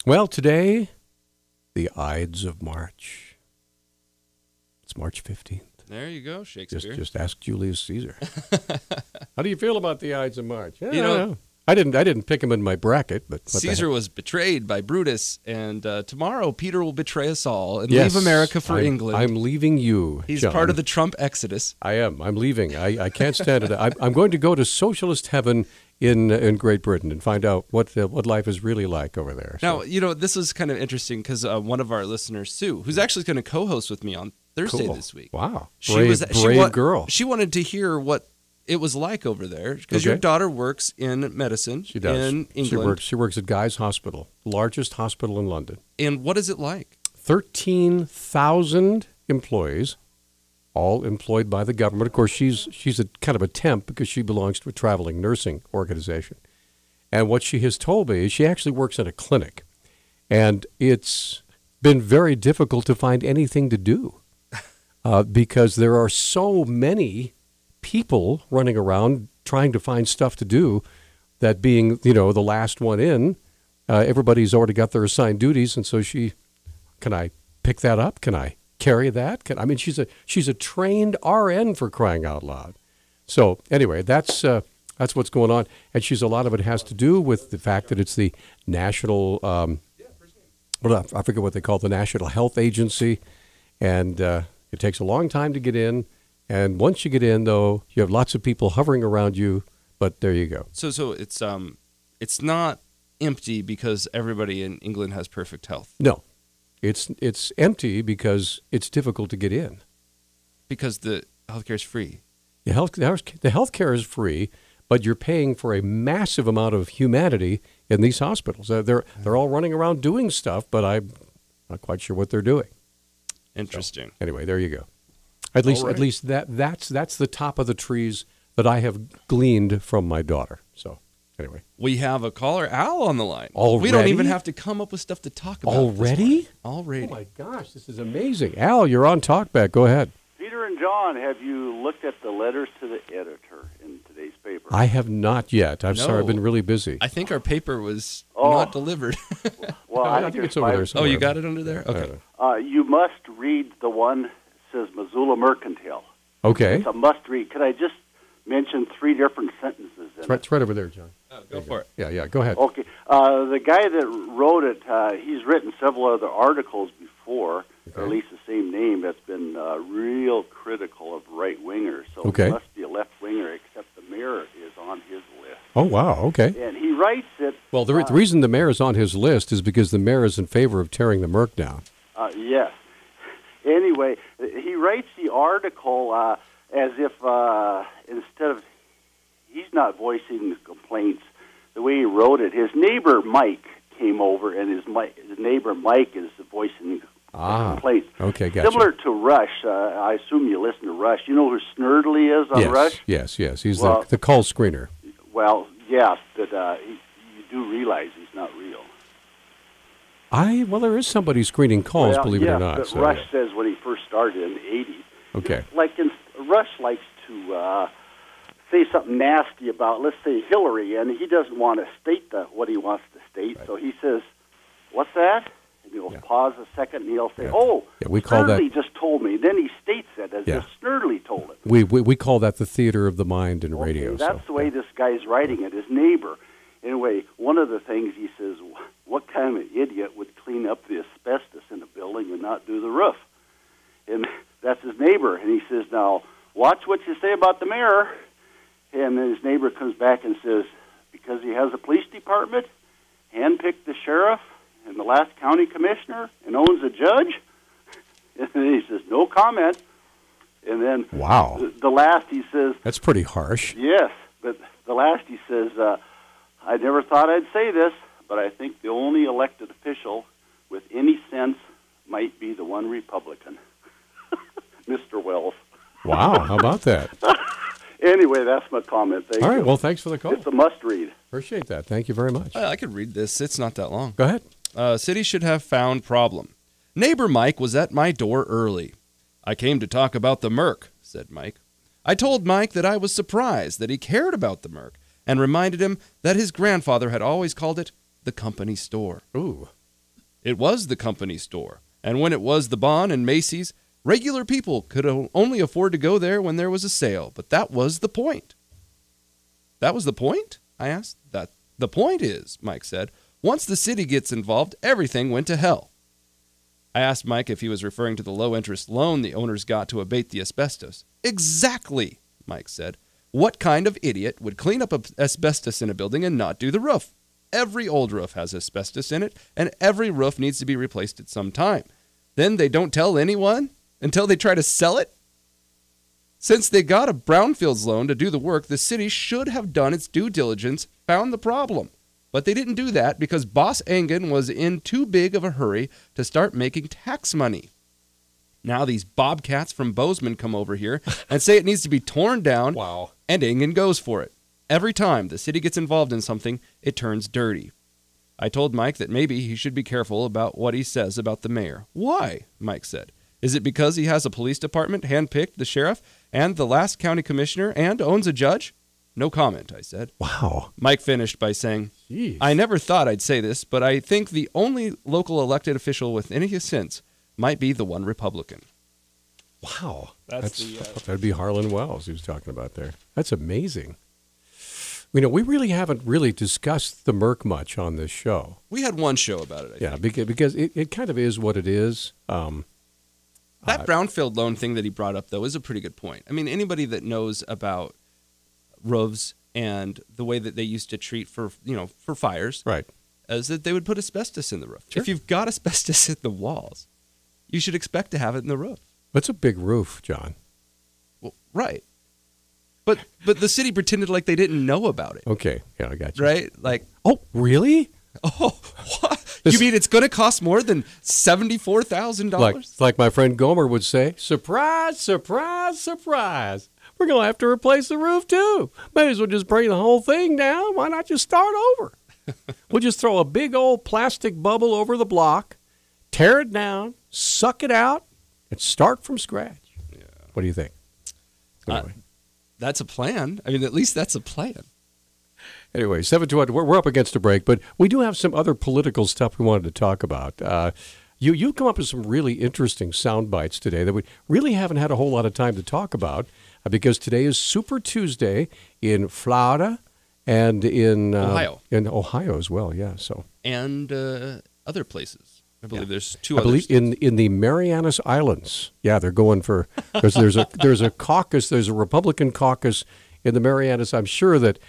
Well, today, the Ides of March. It's March 15th. There you go, Shakespeare. Just ask Julius Caesar. How do you feel about the Ides of March? You know, I didn't pick him in my bracket, but Caesar was betrayed by Brutus, and tomorrow Peter will betray us all and Yes, leave America for England. I'm leaving you, He's John. part of the Trump exodus. I am. I'm leaving. I can't stand it. I'm going to go to socialist heaven in Great Britain and find out what life is really like over there. Now, this is kind of interesting because one of our listeners, Sue, who's actually going to co-host with me on Thursday this week. Wow. Brave girl. She wanted to hear what it was like over there because your daughter works in medicine. She does. In England. She works at Guy's Hospital, largest hospital in London. And what is it like? 13,000 employees, all employed by the government. Of course, she's a kind of a temp because she belongs to a traveling nursing organization. And what she has told me is she actually works at a clinic, and it's been very difficult to find anything to do because there are so many people running around trying to find stuff to do, that being, the last one in, everybody's already got their assigned duties, and so can I pick that up? Can I carry that? She's a trained RN, for crying out loud. So anyway, that's what's going on, and a lot of it has to do with the fact that it's the national, I forget what they call it, the National Health Agency, and it takes a long time to get in. And once you get in, though, you have lots of people hovering around you. But there you go. So it's not empty because everybody in England has perfect health. No, it's empty because it's difficult to get in. Because the healthcare is free. The healthcare is free, but you're paying for a massive amount of humanity in these hospitals. They're all running around doing stuff, but I'm not quite sure what they're doing. Interesting. So, anyway, there you go. At least that's the top of the trees that I have gleaned from my daughter. So anyway, we have a caller, Al, on the line. Already? We don't even have to come up with stuff to talk about. Already? Already. Oh my gosh, this is amazing. Al, you're on Talkback. Go ahead. Peter and John, have you looked at the letters to the editor in today's paper? I have not yet. I'm sorry, I've been really busy. I think our paper was not delivered. Well, I think it's over there somewhere. Oh, you got it under there? Okay. You must read the one says Missoula Mercantile. Okay. It's a must-read. Could I just mention 3 different sentences in it? It's right over there, John. Oh, go for it. Yeah, go ahead. Okay. The guy that wrote it, he's written several other articles before, or at least the same name, that's been real critical of right-wingers. So he must be a left-winger, except the mayor is on his list. Oh, wow, okay. And he writes it... Well, the reason the mayor is on his list is because the mayor is in favor of tearing the Merc down. Yes. Anyway, he writes the article as if instead of he's not voicing the complaints the way he wrote it. His neighbor Mike came over, and his neighbor Mike is voicing complaints. Okay, gotcha. Similar to Rush. I assume you listen to Rush. You know who Snerdley is on Rush? Yes. He's the call screener. Well, yes, but you do realize he's not real. There is somebody screening calls, believe it or not. But Rush says when he first started in the 80s. Okay. Rush likes to say something nasty about, let's say, Hillary, and he doesn't want to state what he wants to state. Right. So he says, "What's that?" And he'll pause a second, and he'll say, we call Snerdley just told me. Then he states it as if Snerdley told it. We call that the theater of the mind in radio. That's the way this guy's writing it, his neighbor. Anyway, one of the things he says, what kind of an idiot would clean up the asbestos in a building and not do the roof? And that's his neighbor. And he says, now, watch what you say about the mayor. And then his neighbor comes back and says, because he has a police department, handpicked the sheriff and the last county commissioner, and owns a judge? And then he says, no comment. And then the last he says... That's pretty harsh. Yes, but the last he says... I never thought I'd say this, but I think the only elected official with any sense might be the one Republican, Mr. Wells. Wow, how about that? Anyway, that's my comment. All right, well, thanks for the call. It's a must-read. Appreciate that. Thank you very much. I could read this. It's not that long. Go ahead. City should have found problem. Neighbor Mike was at my door early. I came to talk about the Merc, said Mike. I told Mike that I was surprised that he cared about the Merc, and reminded him that his grandfather had always called it the company store. Ooh. It was the company store. And when it was the Bon and Macy's, regular people could only afford to go there when there was a sale. But that was the point. That was the point? I asked. That the point is, Mike said, once the city gets involved, everything went to hell. I asked Mike if he was referring to the low-interest loan the owners got to abate the asbestos. Exactly, Mike said. What kind of idiot would clean up asbestos in a building and not do the roof? Every old roof has asbestos in it, and every roof needs to be replaced at some time. Then they don't tell anyone until they try to sell it? Since they got a brownfields loan to do the work, the city should have done its due diligence, found the problem. But they didn't do that because Boss Engen was in too big of a hurry to start making tax money. Now these bobcats from Bozeman come over here and say it needs to be torn down, Wow. And Engen goes for it. Every time the city gets involved in something, it turns dirty. I told Mike that maybe he should be careful about what he says about the mayor. Why? Mike said. Is it because he has a police department, handpicked the sheriff, and the last county commissioner, and owns a judge? No comment, I said. Wow. Mike finished by saying, Jeez. I never thought I'd say this, but I think the only local elected official with any sense might be the one Republican. Wow. That's That'd be Harlan Wells he was talking about there. That's amazing. You know, we really haven't really discussed the Merc much on this show. We had one show about it, I think. Because it kind of is what it is. That brownfield loan thing that he brought up, though, is a pretty good point. I mean, anybody that knows about roofs and the way that they used to treat for fires, Right. is that they would put asbestos in the roof. Sure. If you've got asbestos in the walls, you should expect to have it in the roof. That's a big roof, John. Well, right. But the city pretended like they didn't know about it. Okay. Yeah, I got you. Right? Like, Oh, really? oh, what? You mean it's going to cost more than $74,000? Like my friend Gomer would say, surprise, surprise, surprise. We're going to have to replace the roof, too. May as well just bring the whole thing down. Why not just start over? We'll just throw a big old plastic bubble over the block, tear it down, suck it out, and start from scratch. Yeah. What do you think? Anyway, That's a plan. I mean, at least that's a plan. anyway 7-2, we're up against a break, but we do have some other political stuff we wanted to talk about. You come up with some really interesting sound bites today that we really haven't had a whole lot of time to talk about because today is Super Tuesday in Florida and in Ohio. In Ohio as well, yeah. So And other places. I believe there's two I others. believe in the Marianas Islands. Yeah, they're going for there's a caucus. There's a Republican caucus in the Marianas. I'm sure that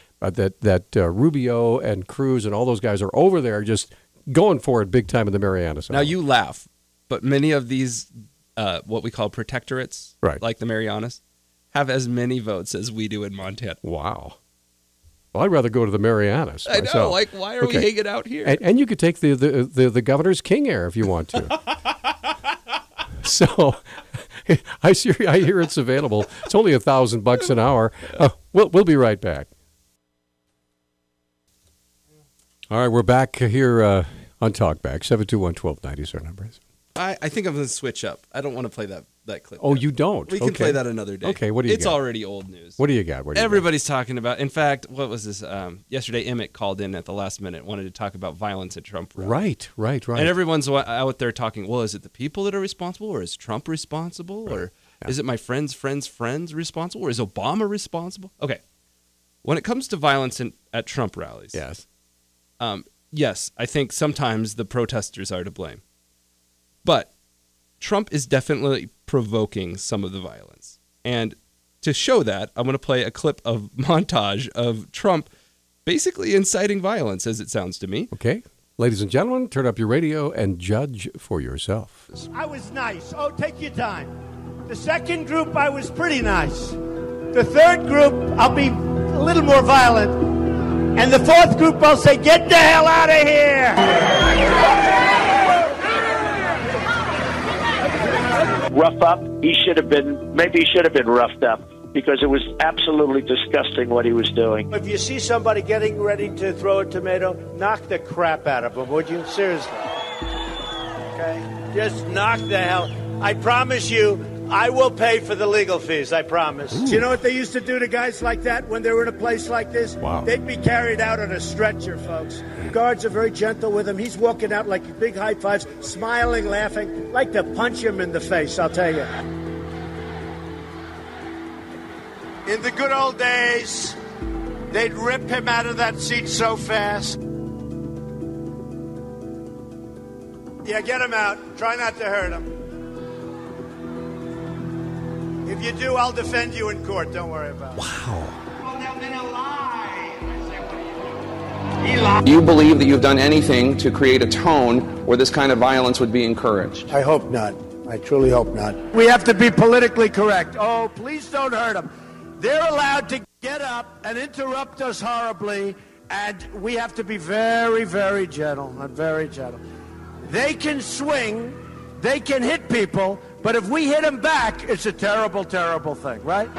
Rubio and Cruz and all those guys are over there just going for it big time in the Marianas. Now you laugh, but many of these what we call protectorates, Right. like the Marianas, have as many votes as we do in Montana. Wow. Well, I'd rather go to the Marianas. I know. myself. Like, why are we hanging out here? And you could take the governor's King Air if you want to. So, I hear it's available. It's only $1,000 an hour. We'll be right back. All right, we're back here on Talkback. 721-1290 is our number. I think I'm going to switch up. I don't want to play that clip. Oh, yet. you don't? We can play that another day. Okay, what do you It's got? already old news. What do you got? Everybody's talking about. In fact, what was this? Yesterday, Emmett called in at the last minute, wanted to talk about violence at Trump rallies. Right. And everyone's out there talking, well, is it the people that are responsible, or is Trump responsible, or is it my friends' responsible, or is Obama responsible? Okay. When it comes to violence at Trump rallies, Yes. yes, I think sometimes the protesters are to blame. But Trump is definitely provoking some of the violence. And to show that, I'm going to play a clip of montage of Trump basically inciting violence, as it sounds to me. Okay. Ladies and gentlemen, turn up your radio and judge for yourself. I was nice. Oh, take your time. The second group, I was pretty nice. The third group, I'll be a little more violent. And the fourth group, I'll say, get the hell out of here! Rough up. Maybe he should have been roughed up because it was absolutely disgusting what he was doing. If you see somebody getting ready to throw a tomato, knock the crap out of them, would you? Seriously. Okay? Just knock the hell. I promise you, I will pay for the legal fees, I promise. Do you know what they used to do to guys like that when they were in a place like this? Wow. They'd be carried out on a stretcher, folks. Guards are very gentle with him. He's walking out like big high fives, smiling, laughing. Like to punch him in the face, I'll tell you. In the good old days, they'd rip him out of that seat so fast. Yeah, get him out. Try not to hurt him. If you do, I'll defend you in court. Don't worry about it. Wow. Well, they've been alive. Do you believe that you've done anything to create a tone where this kind of violence would be encouraged? I hope not. I truly hope not. We have to be politically correct. Oh, please don't hurt them. They're allowed to get up and interrupt us horribly, and we have to be very, very gentle. Very gentle. They can swing, they can hit people, but if we hit them back, it's a terrible, terrible thing, right?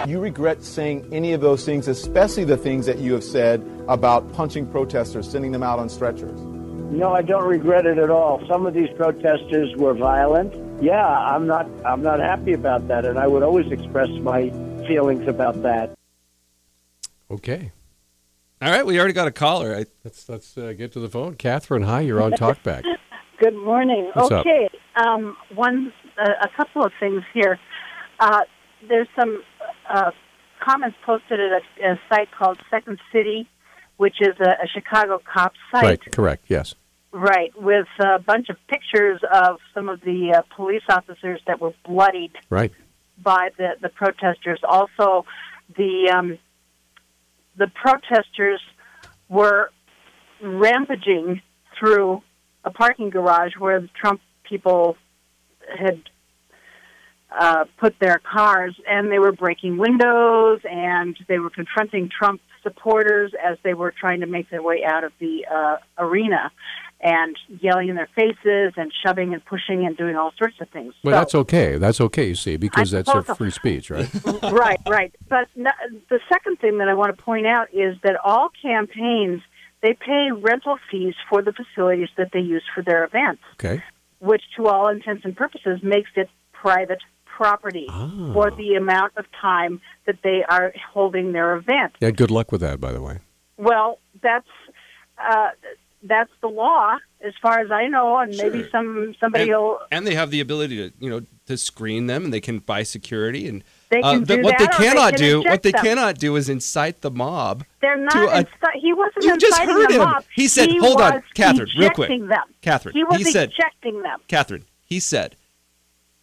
You regret saying any of those things, especially the things that you have said about punching protesters, sending them out on stretchers? No, I don't regret it at all. Some of these protesters were violent. Yeah, I'm not happy about that, and I would always express my feelings about that. Okay. All right, we already got a caller. Let's get to the phone. Catherine, hi. You're on Talkback. Good morning. What's okay, a couple of things here. There's some comments posted at a site called Second City, which is a Chicago cop site. Right, correct, yes. Right, with a bunch of pictures of some of the police officers that were bloodied by the protesters. Also, the protesters were rampaging through a parking garage where the Trump people had put their cars, and they were breaking windows, and they were confronting Trump supporters as they were trying to make their way out of the arena, and yelling in their faces and shoving and pushing and doing all sorts of things. Well, that's okay. That's okay, you see, because that's their free speech, right? Right. But the second thing that I want to point out is that all campaigns, they pay rental fees for the facilities that they use for their events, which to all intents and purposes makes it private property for the amount of time that they are holding their event. Yeah, good luck with that, by the way. Well, that's the law, as far as I know, and maybe somebody will. And they have the ability to screen them, and they can buy security, and they can do what that, they cannot do. What they them. cannot do is incite the mob. They're not. He wasn't you inciting just heard the him. mob. He said, he "Hold was on, Catherine, real quick." Them. Catherine, he was said, ejecting them. Catherine, he said,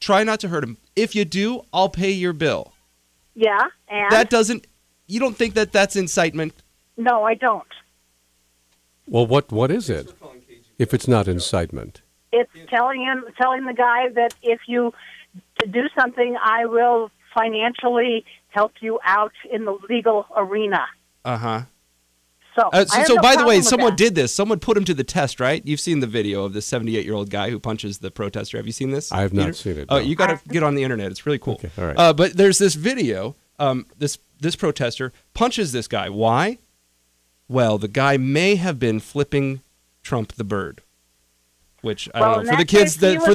"Try not to hurt him. If you do, I'll pay your bill." Yeah, and that doesn't. You don't think that that's incitement? No, I don't. Well, what is it? If it's not incitement, it's telling the guy that if you do something, I will financially help you out in the legal arena. So by the way, someone did this. Someone put him to the test, right? You've seen the video of the 78-year-old guy who punches the protester. Have you seen this? I have not seen it. Oh, no. you got to get on the internet. It's really cool. Okay, all right. But there's this video. This protester punches this guy. Why? Well, the guy may have been flipping Trump the bird, which I don't know for the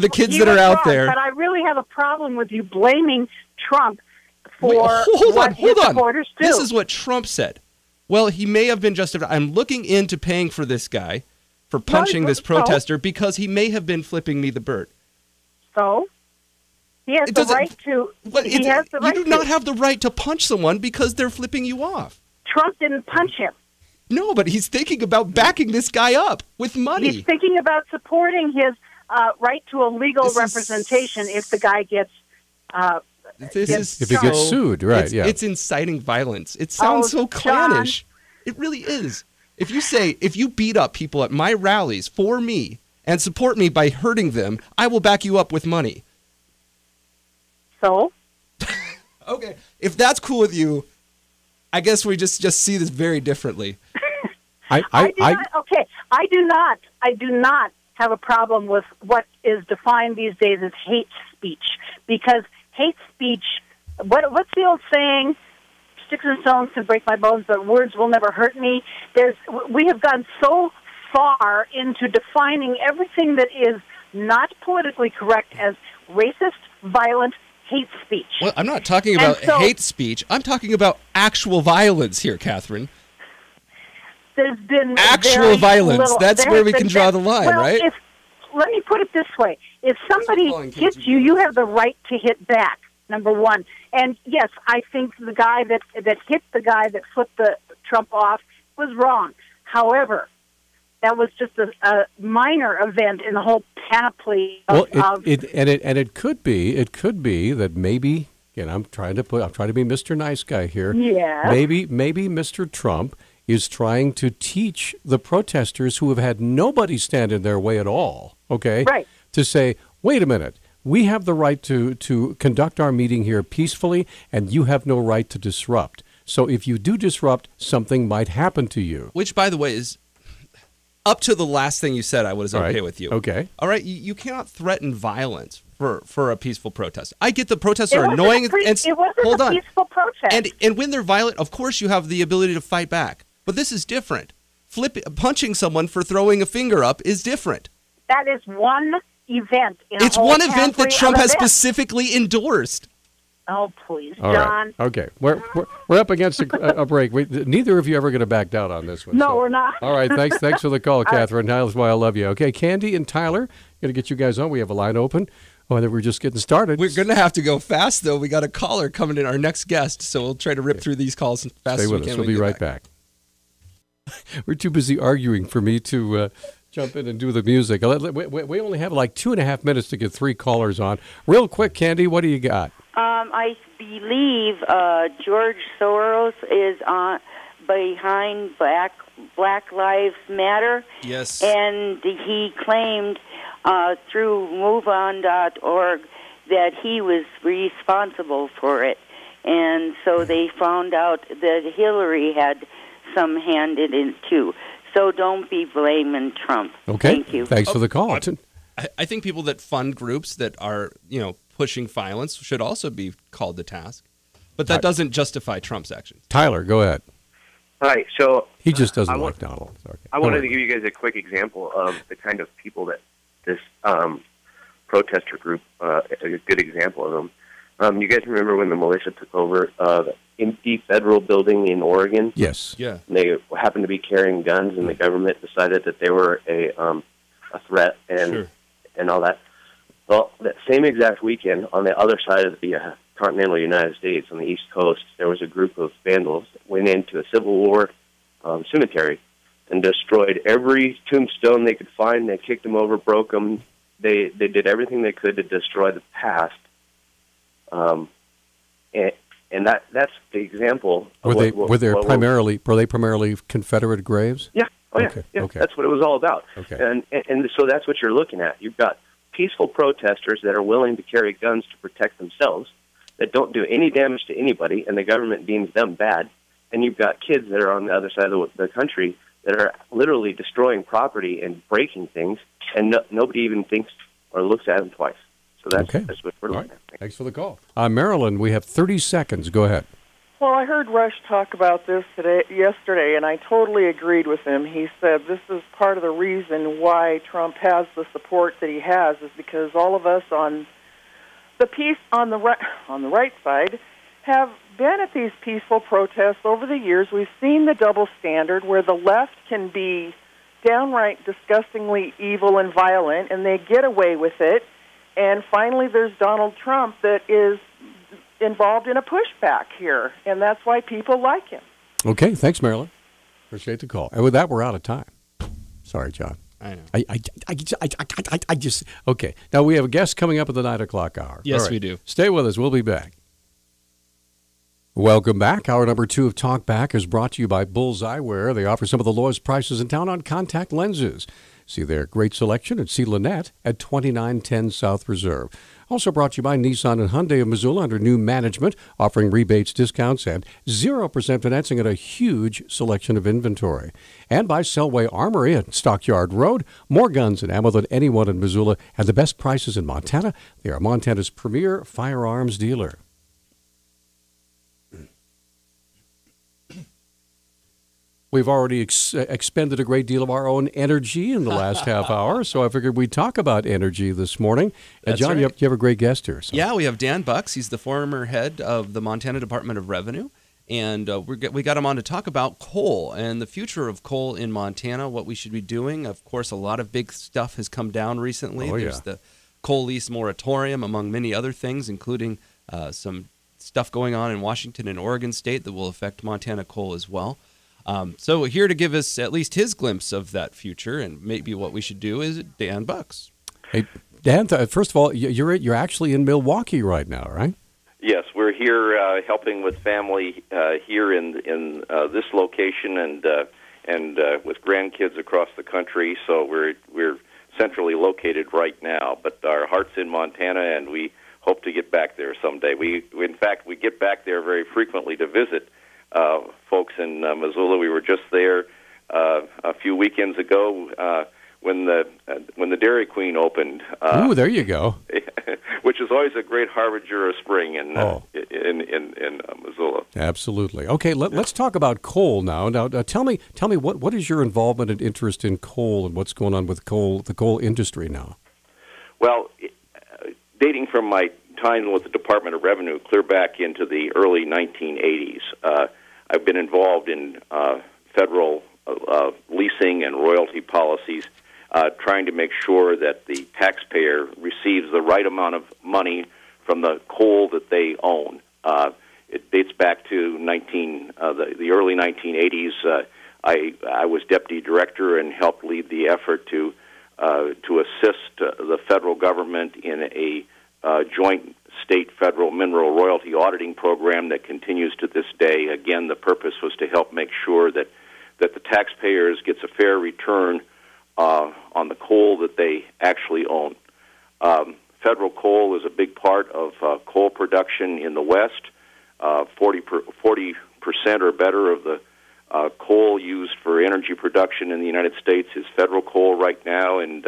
kids that are out there. But I really have a problem with you blaming Trump for what his supporters do. This is what Trump said. Well, he may have been justified. I'm looking into paying for this guy for punching this protester because he may have been flipping me the bird. So he has the right to. He has the right. You do not have the right to punch someone because they're flipping you off. Trump didn't punch him. No, but he's thinking about backing this guy up with money. He's thinking about supporting his right to a legal representation if the guy gets. If he gets sued, right? It's inciting violence. It sounds so clownish. It really is. If you beat up people at my rallies for me and support me by hurting them, I will back you up with money. So? Okay. If that's cool with you, I guess we just see this very differently. I do not have a problem with what is defined these days as hate speech, because hate speech, what's the old saying? Sticks and stones can break my bones, but words will never hurt me. We have gone so far into defining everything that is not politically correct as racist, violent, hate speech. Well, I'm not talking about hate speech. I'm talking about actual violence here, Catherine. There's been actual violence. That's where we can draw the line, right? Let me put it this way. If somebody hits you, you have the right to hit back, number one. And, yes, I think the guy that hit the guy that flipped the Trump off was wrong. However, that was just a minor event in the whole panoply of... Well, it could be that maybe, again, I'm trying to be Mr. Nice Guy here. Yeah. Maybe Mr. Trump is trying to teach the protesters who have had nobody stand in their way at all, okay? Right. To say, wait a minute, we have the right to conduct our meeting here peacefully, and you have no right to disrupt. So if you do disrupt, something might happen to you. Which, by the way, is up to the last thing you said, I was okay with you. Okay. All right, you cannot threaten violence for a peaceful protest. I get the protests are annoying. It wasn't a peaceful protest. And when they're violent, of course you have the ability to fight back. But this is different. Punching someone for throwing a finger up is different. That is one event. It's one event that Trump has specifically endorsed. Oh, please, All John. Right. Okay, we're up against a break. Neither of you ever going to back down on this one. No, we're not. All right, thanks for the call, Catherine. That's why I love you. Okay, Candy and Tyler, going to get you guys on. We have a line open. Oh, and then we're just getting started. We're going to have to go fast, though. We got a caller coming in, our next guest, so we'll try to rip through these calls as fast as we can. Stay with us. We'll be right back. We're too busy arguing for me to jump in and do the music. We only have like 2.5 minutes to get 3 callers on. Real quick, Candy, what do you got? I believe George Soros is behind Black Lives Matter. Yes. And he claimed through MoveOn.org that he was responsible for it. And so they found out that Hillary had some hand in it, too. So don't be blaming Trump. Okay. Thank you. Thanks for the call. I think people that fund groups that are, pushing violence should also be called to task. But that doesn't justify Trump's actions. Tyler, go ahead. Hi. So he just doesn't like Donald. Okay. I wanted to give you guys a quick example of the kind of people that this protester group, a good example of them. You guys remember when the militia took over the empty federal building in Oregon? Yes. Yeah. And they happened to be carrying guns, and the government decided that they were a threat and all that. Well, that same exact weekend, on the other side of the continental United States, on the East Coast, there was a group of vandals that went into a Civil War cemetery and destroyed every tombstone they could find. They kicked them over, broke them. They did everything they could to destroy the past. And that's the example. Were they primarily Confederate graves? Yeah. Oh, yeah. Okay. Yeah. Okay. That's what it was all about. Okay. And so that's what you're looking at. You've got peaceful protesters that are willing to carry guns to protect themselves, that don't do any damage to anybody, and the government deems them bad. And you've got kids that are on the other side of the country that are literally destroying property and breaking things, and nobody even thinks or looks at them twice. So that's what we're looking at. Thanks for the call. Marilyn, we have 30 seconds. Go ahead. Well, I heard Rush talk about this yesterday, and I totally agreed with him. He said this is part of the reason why Trump has the support that he has, is because all of us on the right side have been at these peaceful protests over the years. We've seen the double standard where the left can be downright disgustingly evil and violent, and they get away with it. And finally, there's Donald Trump that is involved in a pushback here, and that's why people like him. Okay, thanks, Marilyn. Appreciate the call. And with that, we're out of time. Sorry, John. I know. I just okay. Now we have a guest coming up at the 9 o'clock hour. Yes, we do. Stay with us. We'll be back. Welcome back. Hour number 2 of Talk Back is brought to you by Bulls Eyewear. They offer some of the lowest prices in town on contact lenses. See their great selection at see Lynette at 2910 South Reserve. Also brought to you by Nissan and Hyundai of Missoula under new management, offering rebates, discounts, and 0% financing at a huge selection of inventory. And by Selway Armory at Stockyard Road. More guns and ammo than anyone in Missoula and the best prices in Montana. They are Montana's premier firearms dealer. We've already expended a great deal of our own energy in the last half hour, so I figured we'd talk about energy this morning. And John, right. you have a great guest here. So. Yeah, we have Dan Bucks. He's the former head of the Montana Department of Revenue. And we got him on to talk about coal and the future of coal in Montana, what we should be doing. Of course, a lot of big stuff has come down recently. There's the coal lease moratorium, among many other things, including some stuff going on in Washington and Oregon State that will affect Montana coal as well. So here to give us at least his glimpse of that future and maybe what we should do is Dan Bucks. Hey, Dan, first of all, you're actually in Milwaukee right now, right? Yes, we're here helping with family here in this location and with grandkids across the country. So we're centrally located right now, but our heart's in Montana, and we hope to get back there someday. In fact, we get back there very frequently to visit folks in Missoula. We were just there a few weekends ago when the Dairy Queen opened. Ooh, there you go. Which is always a great harbinger of spring in Missoula. Absolutely. Okay, let's talk about coal now. Now, tell me what is your involvement and interest in coal and what's going on with the coal industry now? Well, dating from my time with the Department of Revenue clear back into the early 1980s, I've been involved in federal leasing and royalty policies, trying to make sure that the taxpayer receives the right amount of money from the coal that they own. It dates back to the early 1980s. I was deputy director and helped lead the effort to assist the federal government in a joint state-federal mineral royalty auditing program that continues to this day. Again, the purpose was to help make sure that the taxpayers gets a fair return on the coal that they actually own. Federal coal is a big part of coal production in the West. 40% or better of the coal used for energy production in the United States is federal coal right now, and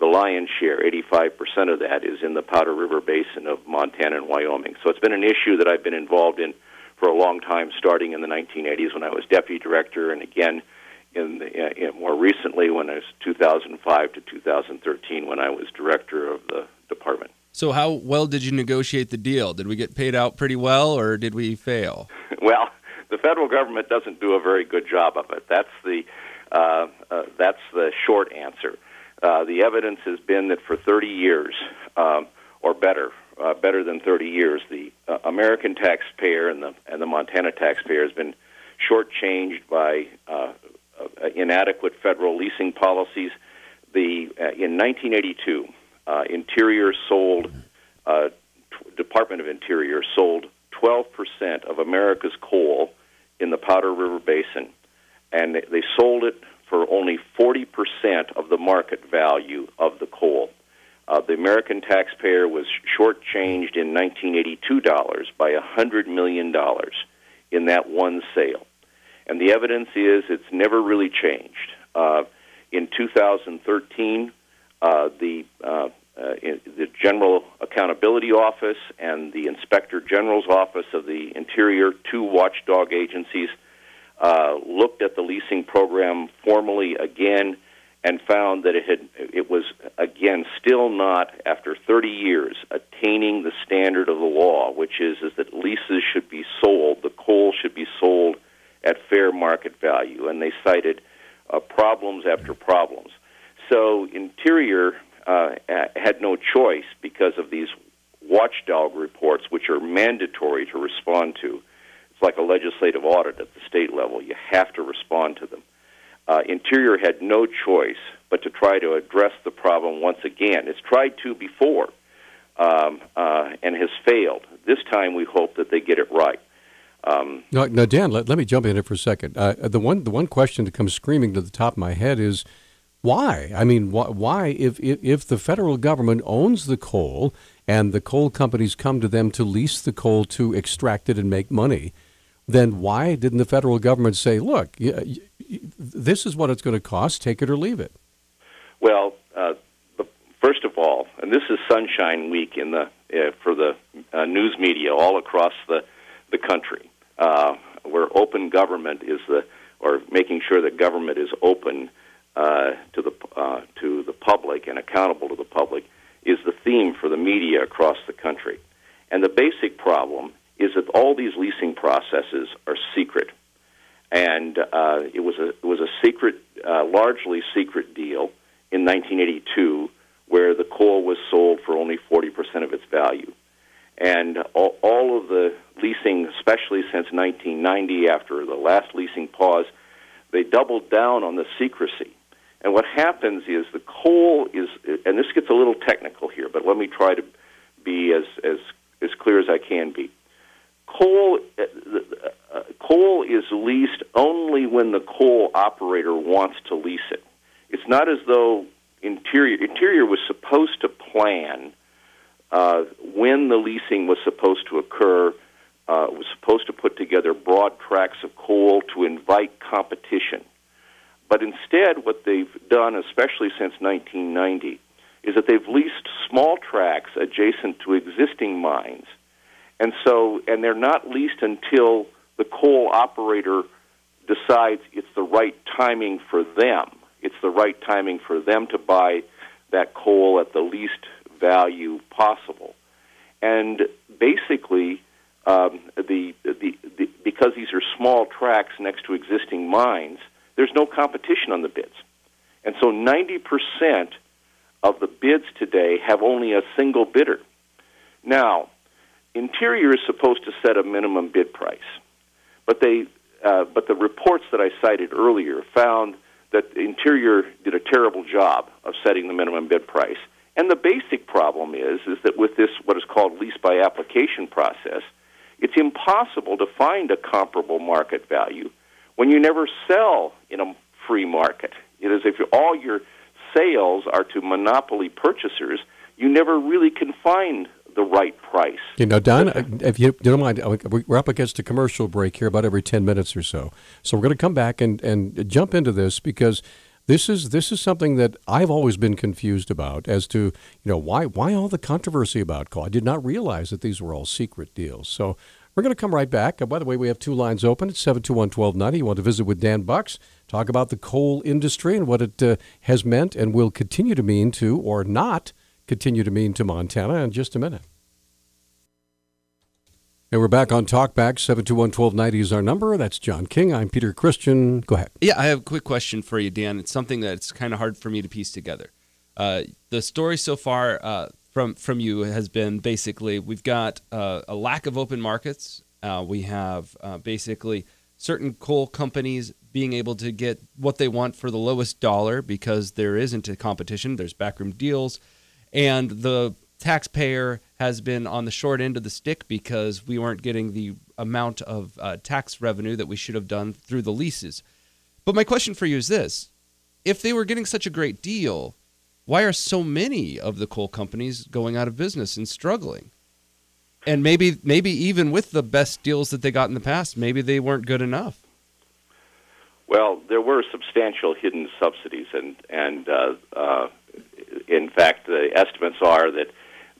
the lion's share, 85% of that, is in the Powder River Basin of Montana and Wyoming. So it's been an issue that I've been involved in for a long time, starting in the 1980s when I was deputy director, and again more recently when I was 2005 to 2013 when I was director of the department. So how well did you negotiate the deal? Did we get paid out pretty well, or did we fail? Well, the federal government doesn't do a very good job of it. That's the short answer. The evidence has been that for 30 years, or better than 30 years, the American taxpayer and the Montana taxpayer has been shortchanged by inadequate federal leasing policies. In 1982, Department of Interior sold 12% of America's coal in the Powder River Basin, and they sold it for only 40% of the market value of the coal. The American taxpayer was shortchanged in 1982 by $100 million in that one sale. And the evidence is it's never really changed. In 2013, the General Accountability Office and the Inspector General's Office of the Interior, two watchdog agencies, looked at the leasing program formally again and found that it was, again, still not, after 30 years, attaining the standard of the law, which is that leases should be sold, the coal should be sold at fair market value. And they cited problems after problems. So Interior had no choice because of these watchdog reports, which are mandatory to respond to. It's like a legislative audit at the state level. You have to respond to them. Interior had no choice but to try to address the problem once again. It's tried to before and has failed. This time we hope that they get it right. Now, Dan, let me jump in here for a second. The one question that comes screaming to the top of my head is, why? I mean, why, if the federal government owns the coal and the coal companies come to them to lease the coal to extract it and make money, then why didn't the federal government say, look, this is what it's going to cost, take it or leave it? Well, first of all, and this is Sunshine Week for the news media all across the country, where open government is the or making sure that government is open to the public and accountable to the public, is the theme for the media across the country. And the basic problem is that all these leasing processes are secret. And it was a secret, largely secret deal in 1982, where the coal was sold for only 40% of its value. And all of the leasing, especially since 1990, after the last leasing pause, they doubled down on the secrecy. And what happens is the coal is, and this gets a little technical here, but let me try to be as clear as I can be. Coal is leased only when the coal operator wants to lease it. It's not as though Interior was supposed to plan when the leasing was supposed to occur, was supposed to put together broad tracts of coal to invite competition. But instead, what they've done, especially since 1990, is that they've leased small tracts adjacent to existing mines. And they're not leased until the coal operator decides it's the right timing for them. It's the right timing for them to buy that coal at the least value possible. And basically, because these are small tracts next to existing mines, there's no competition on the bids. And so 90% of the bids today have only a single bidder. Now, Interior is supposed to set a minimum bid price, but the reports that I cited earlier found that Interior did a terrible job of setting the minimum bid price. And the basic problem is that with this, what is called lease by application process, it's impossible to find a comparable market value when you never sell in a free market. It is if all your sales are to monopoly purchasers, you never really can find the right price. You know, Don, if you don't mind, we're up against a commercial break here about every 10 minutes or so. So we're going to come back and jump into this, because this is something that I've always been confused about as to, why all the controversy about coal. I did not realize that these were all secret deals. So we're going to come right back. By the way, we have two lines open at 721-1290. You want to visit with Dan Bucks, talk about the coal industry and what it has meant and will continue to mean to, or not continue to mean to, Montana in just a minute. And we're back on Talkback. 721-1290 is our number. That's John King. I'm Peter Christian. Go ahead. Yeah, I have a quick question for you, Dan. It's something that's kind of hard for me to piece together. The story so far from you has been basically we've got a lack of open markets. We have basically certain coal companies being able to get what they want for the lowest dollar because there isn't a competition. There's backroom deals. And the taxpayer has been on the short end of the stick because we weren't getting the amount of tax revenue that we should have done through the leases. But my question for you is this. If they were getting such a great deal, why are so many of the coal companies going out of business and struggling? And maybe even with the best deals that they got in the past, maybe they weren't good enough. Well, there were substantial hidden subsidies, and in fact, the estimates are that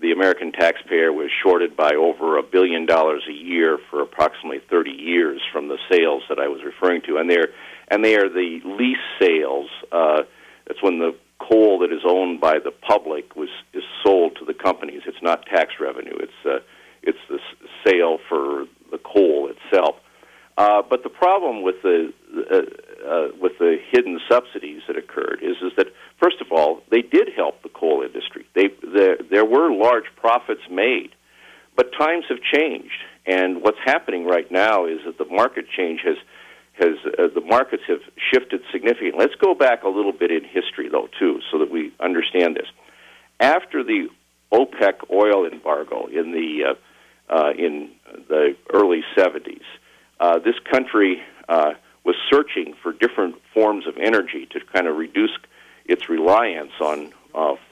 the American taxpayer was shorted by over $1 billion a year for approximately 30 years from the sales that I was referring to, and they are the lease sales. That's when the coal that is owned by the public is sold to the companies. It's not tax revenue. It's the sale for the coal itself. But the problem with the hidden subsidies that occurred is that, first of all, they did help the coal industry. There were large profits made, but times have changed, and what's happening right now is that the market change the markets have shifted significantly. Let's go back a little bit in history, though, too, so that we understand this. After the OPEC oil embargo in the early 70s, this country was searching for different forms of energy to kind of reduce its reliance on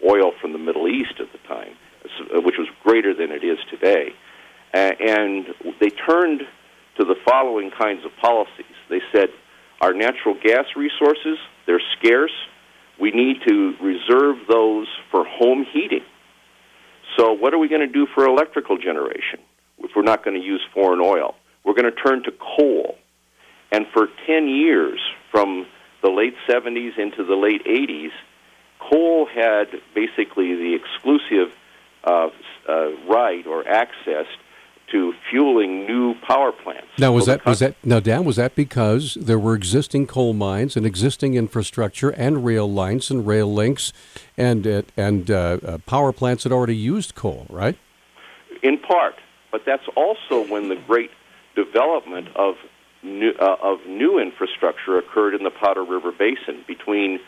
oil from the Middle East at the time, which was greater than it is today. And they turned to the following kinds of policies. They said, our natural gas resources, they're scarce. We need to reserve those for home heating. So what are we going to do for electrical generation if we're not going to use foreign oil? We're going to turn to coal. And for 10 years, from the late 70s into the late 80s, coal had basically the exclusive right or access to fueling new power plants. Now, Dan, was that because there were existing coal mines and existing infrastructure and rail lines and rail links and power plants that already used coal, right? In part, but that's also when the great development of new infrastructure occurred in the Powder River Basin between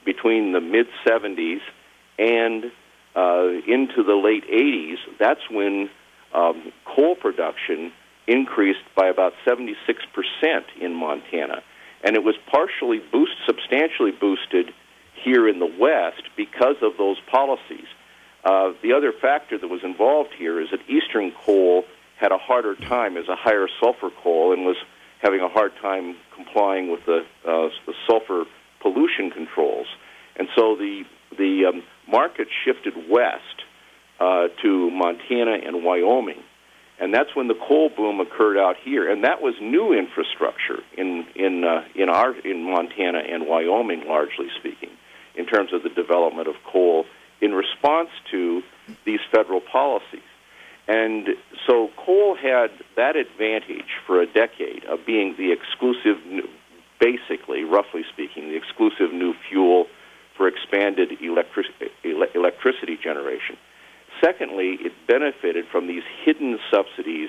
between the mid 70s and into the late 80s. That's when coal production increased by about 76% in Montana, and it was substantially boosted here in the West because of those policies. The other factor that was involved here is that eastern coal had a harder time as a higher sulfur coal and was having a hard time complying with the sulfur pollution controls. And so the market shifted west to Montana and Wyoming. And that's when the coal boom occurred out here. And that was new infrastructure in Montana and Wyoming, largely speaking, in terms of the development of coal in response to these federal policies. And so coal had that advantage for a decade of being the exclusive, basically, roughly speaking, the exclusive new fuel for expanded electricity generation. Secondly, it benefited from these hidden subsidies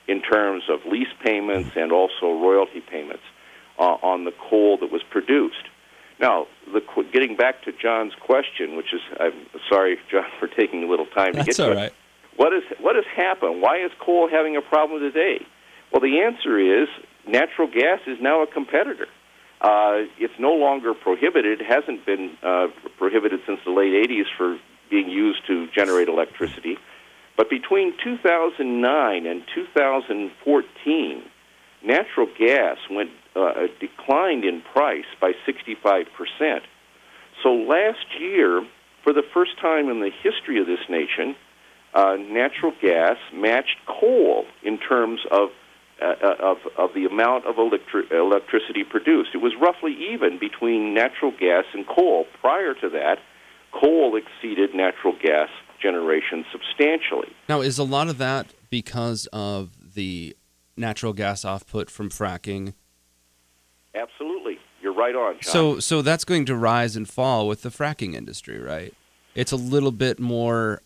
in terms of lease payments and also royalty payments on the coal that was produced. Now, getting back to John's question, which is, I'm sorry, John, for taking a little time to get to it. That's all right. What has happened? Why is coal having a problem today? Well, the answer is natural gas is now a competitor. It's no longer prohibited. It hasn't been prohibited since the late 80s for being used to generate electricity. But between 2009 and 2014, natural gas declined in price by 65%. So last year, for the first time in the history of this nation, natural gas matched coal in terms of the amount of electricity produced. It was roughly even between natural gas and coal. Prior to that, coal exceeded natural gas generation substantially. Now, is a lot of that because of the natural gas output from fracking? Absolutely. You're right on, John. So that's going to rise and fall with the fracking industry, right? It's a little bit more,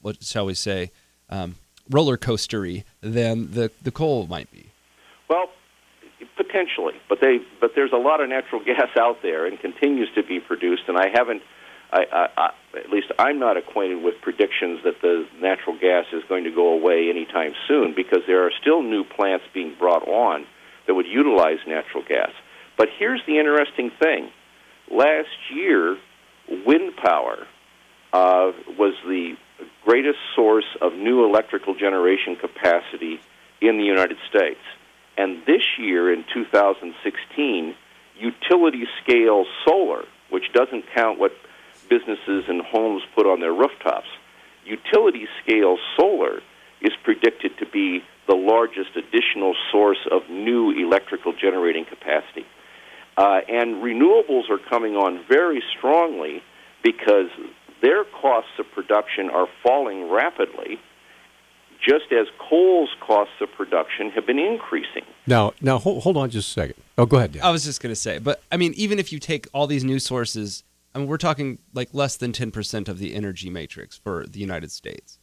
what shall we say, roller coastery than the coal might be. Well, potentially, but there's a lot of natural gas out there and continues to be produced, and at least I'm not acquainted with predictions that the natural gas is going to go away anytime soon, because there are still new plants being brought on that would utilize natural gas. But here's the interesting thing. Last year, wind power was the greatest source of new electrical generation capacity in the United States. And this year, in 2016, utility-scale solar, which doesn't count what businesses and homes put on their rooftops, utility-scale solar is predicted to be the largest additional source of new electrical generating capacity. And renewables are coming on very strongly because their costs of production are falling rapidly, just as coal's costs of production have been increasing. Now, hold on just a second. Oh, go ahead, Dan. I was just going to say, but I mean, even if you take all these new sources, I mean, we're talking like less than 10% of the energy matrix for the United States.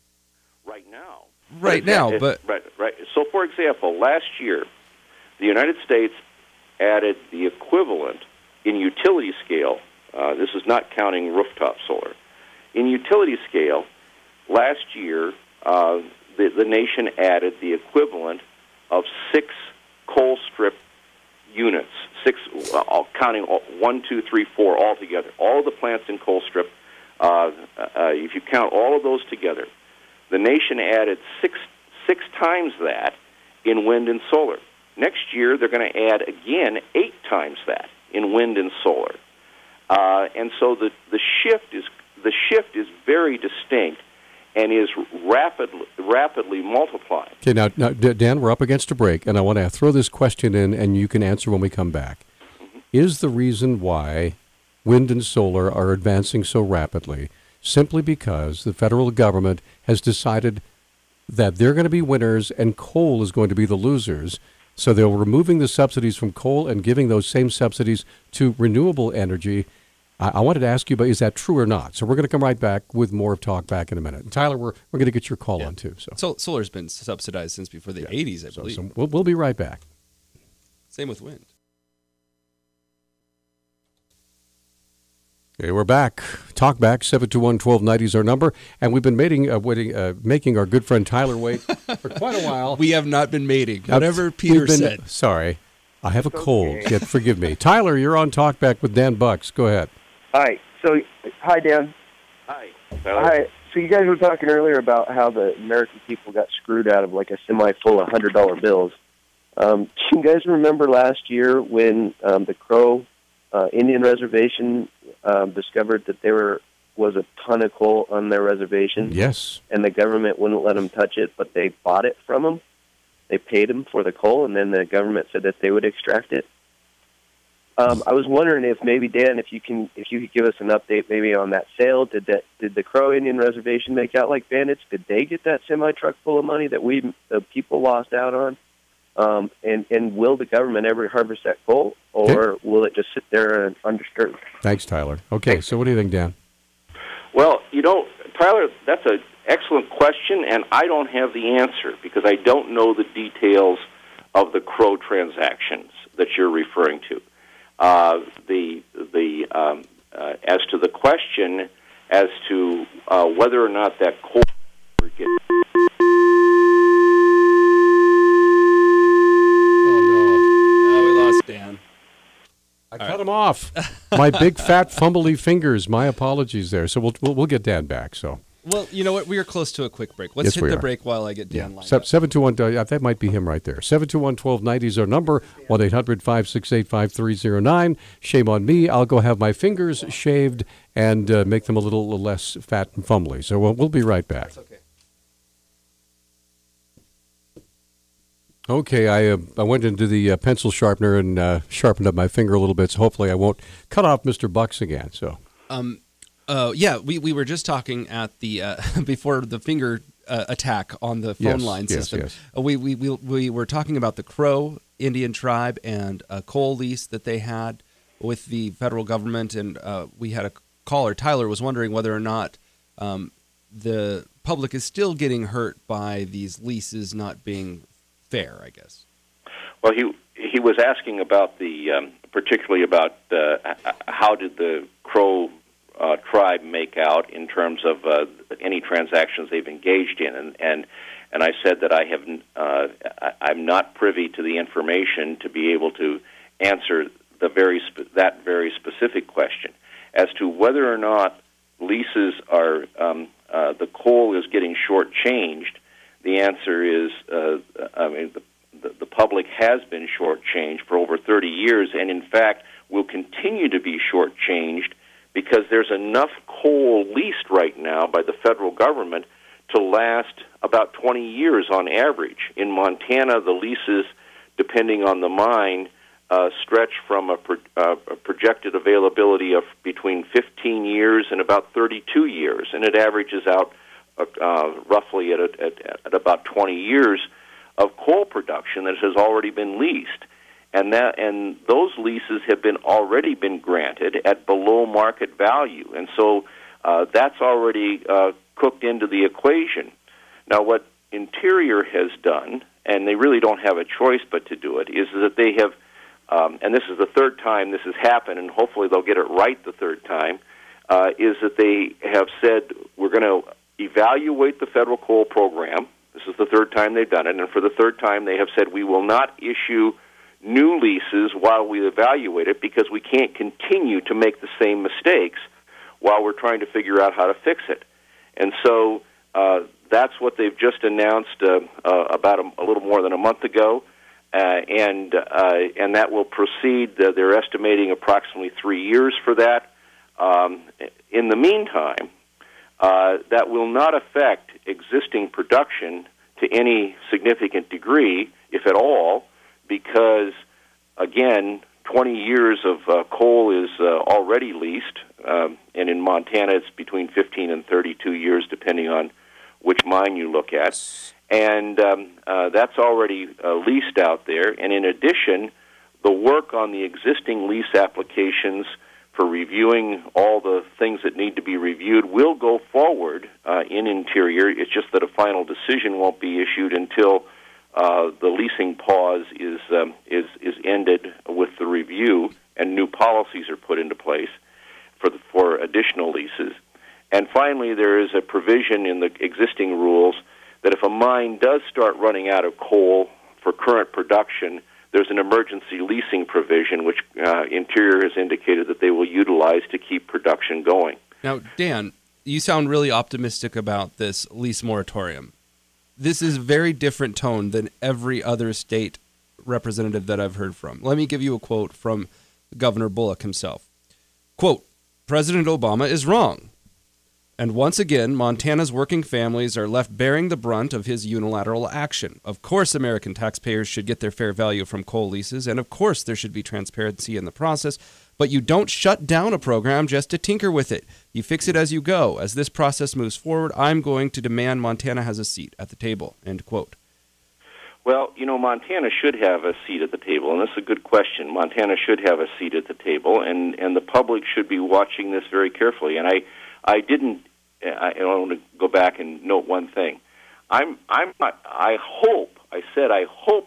Right now. Right. So, for example, last year, the United States added the equivalent in utility scale. This is not counting rooftop solar. In utility scale, last year, the nation added the equivalent of 6 coal strip units, 6, counting 1, 2, 3, 4 all together. All of the plants in coal strip, if you count all of those together, the nation added six times that in wind and solar. Next year, they're going to add again 8 times that in wind and solar. And so the shift is very distinct, and is rapidly multiplying. Okay, now, Dan, we're up against a break, and I want to throw this question in, and you can answer when we come back. Mm-hmm. Is the reason why wind and solar are advancing so rapidly simply because the federal government has decided that they're going to be winners and coal is going to be the losers? So they're removing the subsidies from coal and giving those same subsidies to renewable energy. I wanted to ask you, but is that true or not? So we're going to come right back with more of Talk Back in a minute. And Tyler, we're going to get your call on too. So solar's been subsidized since before the 80s, I believe. So we'll be right back. Same with wind. Okay, we're back. Talk back, 721-1290 is our number. And we've been making our good friend Tyler wait for quite a while. We have not been mating. Whatever Peter said. Sorry. I have a cold. Yet forgive me. Tyler, you're on Talk Back with Dan Bucks. Go ahead. Hi. Hi, Dan. Hi. Hi. So you guys were talking earlier about how the American people got screwed out of like a semi full of $100 bills. Do you guys remember last year when the Crow Indian Reservation discovered that there was a ton of coal on their reservation? Yes. And the government wouldn't let them touch it, but they bought it from them. They paid them for the coal, and then the government said that they would extract it. I was wondering if maybe, Dan, if you could give us an update maybe on that sale. Did the Crow Indian Reservation make out like bandits? Did they get that semi-truck full of money that the people lost out on? And will the government ever harvest that coal, or will it just sit there undisturbed? Thanks, Tyler. Okay, so what do you think, Dan? Well, Tyler, that's an excellent question, and I don't have the answer because I don't know the details of the Crow transactions that you're referring to. As to the question as to whether or not that coal would get. Dan. I cut him off. My big fat fumbly fingers. My apologies there. So we'll get Dan back. So. Well, you know what? We are close to a quick break. Let's hit the break while I get Dan lined up. 721, that might be him right there. 721-1290 is our number. 1-800-568-5309. Shame on me. I'll go have my fingers shaved and make them a little less fat and fumbly. So we'll be right back. That's okay. Okay, I went into the pencil sharpener and sharpened up my finger a little bit, so hopefully I won't cut off Mr. Bucks again. So, we were just talking at the before the finger attack on the phone line system. Yes. We were talking about the Crow Indian tribe and a coal lease that they had with the federal government, and we had a caller. Tyler was wondering whether or not the public is still getting hurt by these leases not being fair, I guess. Well, he was asking about particularly about how did the Crow tribe make out in terms of any transactions they've engaged in, and I said that I'm not privy to the information to be able to answer that very specific question as to whether or not leases are the coal is getting shortchanged. The answer is, the public has been shortchanged for over 30 years, and in fact will continue to be shortchanged because there's enough coal leased right now by the federal government to last about 20 years on average. In Montana, the leases, depending on the mine, stretch from a projected availability of between 15 years and about 32 years, and it averages out roughly at about 20 years of coal production that has already been leased, and those leases have already been granted at below market value, and so that's already cooked into the equation. Now, what Interior has done, and they really don't have a choice but to do it, is that they have, and this is the third time this has happened, and hopefully they'll get it right the third time, is that they have said we're going to evaluate the federal coal program. This is the third time they've done it, and for the third time they have said we will not issue new leases while we evaluate it because we can't continue to make the same mistakes while we're trying to figure out how to fix it. And so that's what they've just announced about a little more than a month ago, and that will proceed. They're estimating approximately 3 years for that. In the meantime, that will not affect existing production to any significant degree, if at all, because, again, 20 years of coal is already leased, and in Montana it's between 15 and 32 years, depending on which mine you look at. And that's already leased out there. And in addition, the work on the existing lease applications for reviewing all the things that need to be reviewed will go forward in Interior. It's just that a final decision won't be issued until the leasing pause is ended with the review and new policies are put into place for additional leases. And finally, there is a provision in the existing rules that if a mine does start running out of coal for current production, there's an emergency leasing provision, which Interior has indicated that they will utilize to keep production going. Now, Dan, you sound really optimistic about this lease moratorium. This is a very different tone than every other state representative that I've heard from. Let me give you a quote from Governor Bullock himself. Quote, "President Obama is wrong. And once again, Montana's working families are left bearing the brunt of his unilateral action. Of course, American taxpayers should get their fair value from coal leases, and of course there should be transparency in the process, but you don't shut down a program just to tinker with it. You fix it as you go. As this process moves forward, I'm going to demand Montana has a seat at the table." End quote. Well, Montana should have a seat at the table, and this is a good question. Montana should have a seat at the table, and the public should be watching this very carefully. And I want to go back and note one thing. I hope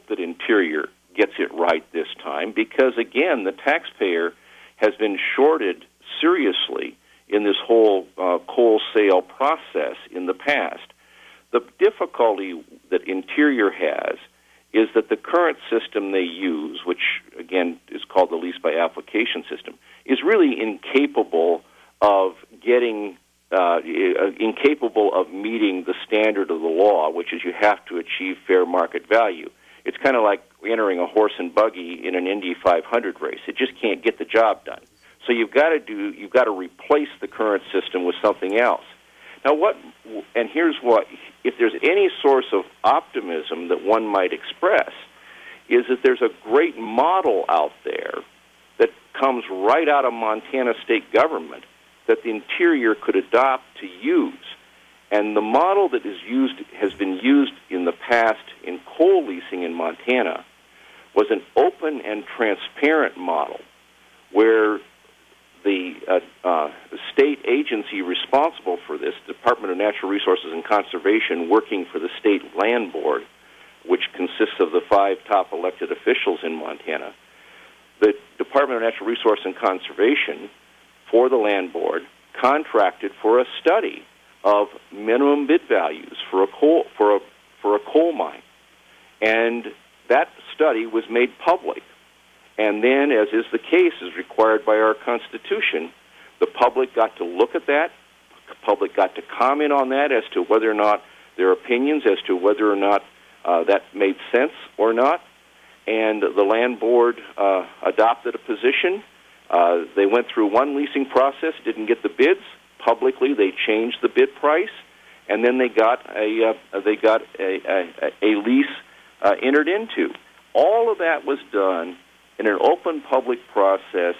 that Interior gets it right this time, because again, the taxpayer has been shorted seriously in this whole coal sale process in the past. The difficulty that Interior has is that the current system they use, which again is called the lease by application system, is really incapable of meeting the standard of the law, which is you have to achieve fair market value. It's kind of like entering a horse and buggy in an Indy 500 race. It just can't get the job done. So you've got to replace the current system with something else. Now here's what, if there's any source of optimism that one might express, is that there's a great model out there that comes right out of Montana state government that the Interior could adopt to use. And the model that has been used in the past in coal leasing in Montana was an open and transparent model where the state agency responsible for this, Department of Natural Resources and Conservation, working for the State Land Board, which consists of the 5 top elected officials in Montana, the Department of Natural Resources and Conservation, for the Land Board, contracted for a study of minimum bid values for a coal mine, and that study was made public. And then, as is the case, as required by our Constitution, the public got to look at that. The public got to comment on that as to whether or not their opinions as to whether or not that made sense or not. And the Land Board adopted a position. They went through one leasing process, didn't get the bids. Publicly, they changed the bid price, and then they got a lease entered into. All of that was done in an open public process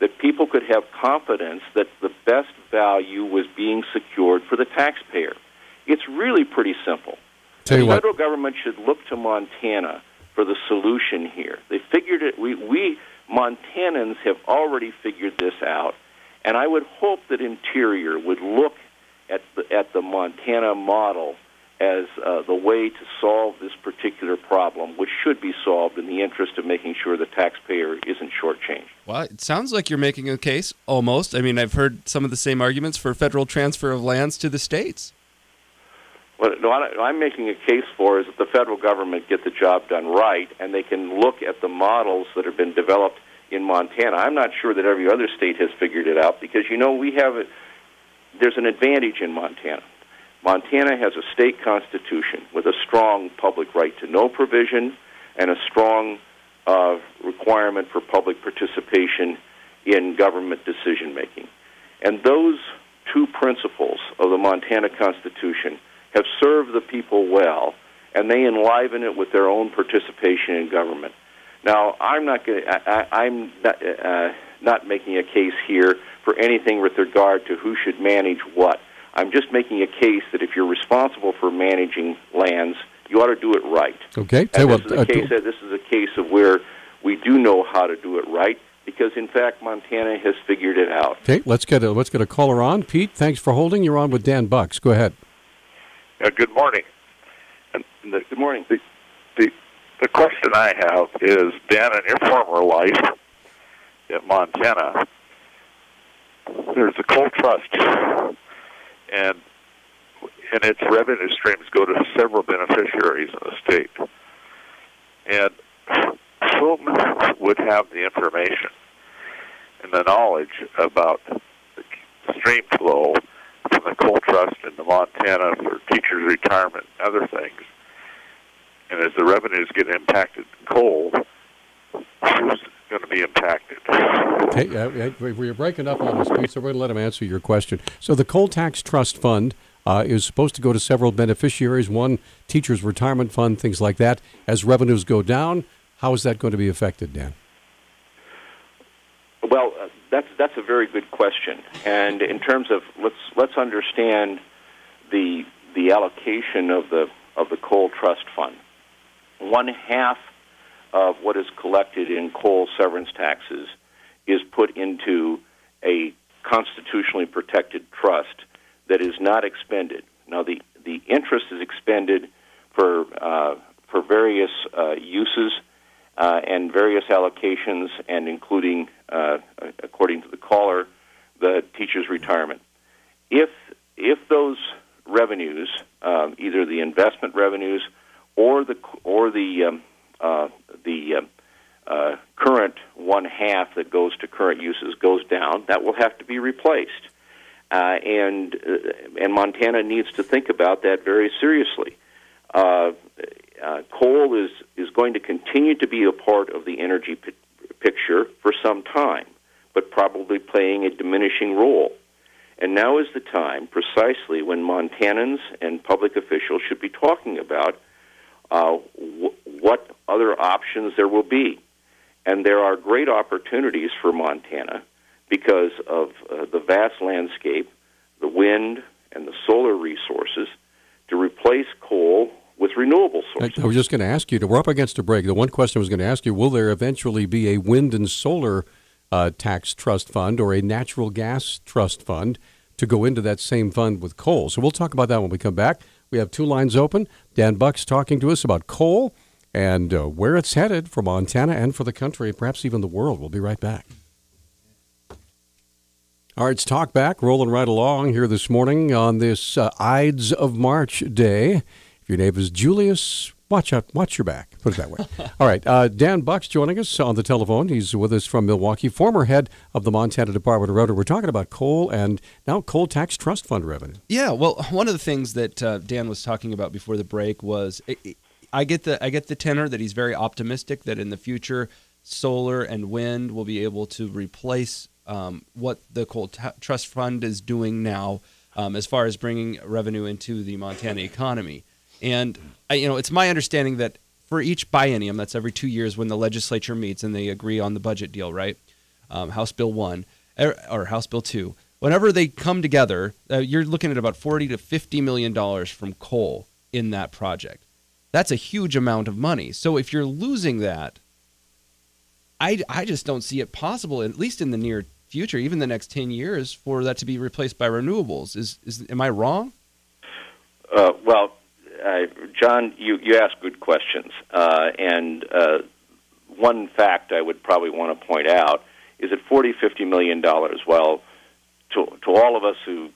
that people could have confidence that the best value was being secured for the taxpayer. It's really pretty simple. The federal government should look to Montana for the solution here. They figured it. We Montanans have already figured this out, and I would hope that Interior would look at the Montana model as the way to solve this particular problem, which should be solved in the interest of making sure the taxpayer isn't shortchanged. Well, it sounds like you're making a case, almost. I mean, I've heard some of the same arguments for federal transfer of lands to the states. What I'm making a case for is that the federal government get the job done right, and they can look at the models that have been developed in Montana. I'm not sure that every other state has figured it out, because, there's an advantage in Montana. Montana has a state constitution with a strong public right to know provision and a strong requirement for public participation in government decision-making. And those two principles of the Montana Constitution have served the people well, and they enliven it with their own participation in government. Now, I'm not making a case here for anything with regard to who should manage what. I'm just making a case that if you're responsible for managing lands, you ought to do it right. Okay. And this is a case of where we do know how to do it right, because in fact Montana has figured it out. Okay, let's get a caller on. Pete, thanks for holding. You're on with Dan Bucks. Go ahead. Good morning. Good morning. The question I have is, Dan, in your former life in Montana, there's a coal trust, and its revenue streams go to several beneficiaries in the state. And whom would have the information and the knowledge about the stream flow from the coal trust into Montana for teachers' retirement and other things? And as the revenues get impacted in coal, who's going to be impacted? Okay, we're breaking up on this, Pete, so we're going to let him answer your question. So the Coal Tax Trust Fund is supposed to go to several beneficiaries, one teachers' retirement fund, things like that. As revenues go down, how is that going to be affected, Dan? Well, that's a very good question. And in terms of let's understand the allocation of the Coal Trust Fund. 1/2 of what is collected in coal severance taxes is put into a constitutionally protected trust that is not expended. Now, the interest is expended for various uses and various allocations, and including, according to the caller, the teacher's retirement. If those revenues, either the investment revenues or the current 1/2 that goes to current uses goes down, that will have to be replaced. And Montana needs to think about that very seriously. Coal is going to continue to be a part of the energy picture for some time, but probably playing a diminishing role. And now is the time, precisely, when Montanans and public officials should be talking about what other options there will be. And there are great opportunities for Montana because of the vast landscape, the wind, and the solar resources to replace coal with renewable sources. I was just going to ask you, we're up against a break. The one question I was going to ask you, will there eventually be a wind and solar tax trust fund or a natural gas trust fund to go into that same fund with coal? So we'll talk about that when we come back. We have two lines open. Dan Bucks talking to us about coal and where it's headed for Montana and for the country, perhaps even the world. We'll be right back. All right, it's Talk Back, rolling right along here this morning on this Ides of March day. If your name is Julius, watch your back, put it that way. All right, Dan Bucks joining us on the telephone. He's with us from Milwaukee, former head of the Montana Department of Revenue. We're talking about coal and now coal tax trust fund revenue. Yeah, well, one of the things that Dan was talking about before the break was I get the tenor that he's very optimistic that in the future solar and wind will be able to replace what the coal trust fund is doing now as far as bringing revenue into the Montana economy. And it's my understanding that for each biennium, that's every 2 years when the legislature meets and they agree on the budget deal, right? House Bill 1 or House Bill 2. Whenever they come together, you're looking at about $40 to $50 million from coal in that project. That's a huge amount of money. So if you're losing that, I just don't see it possible, at least in the near future, even the next 10 years, for that to be replaced by renewables. Am I wrong? Well, John, you ask good questions. And one fact I would probably want to point out is that $40-50 million, well, to all of us who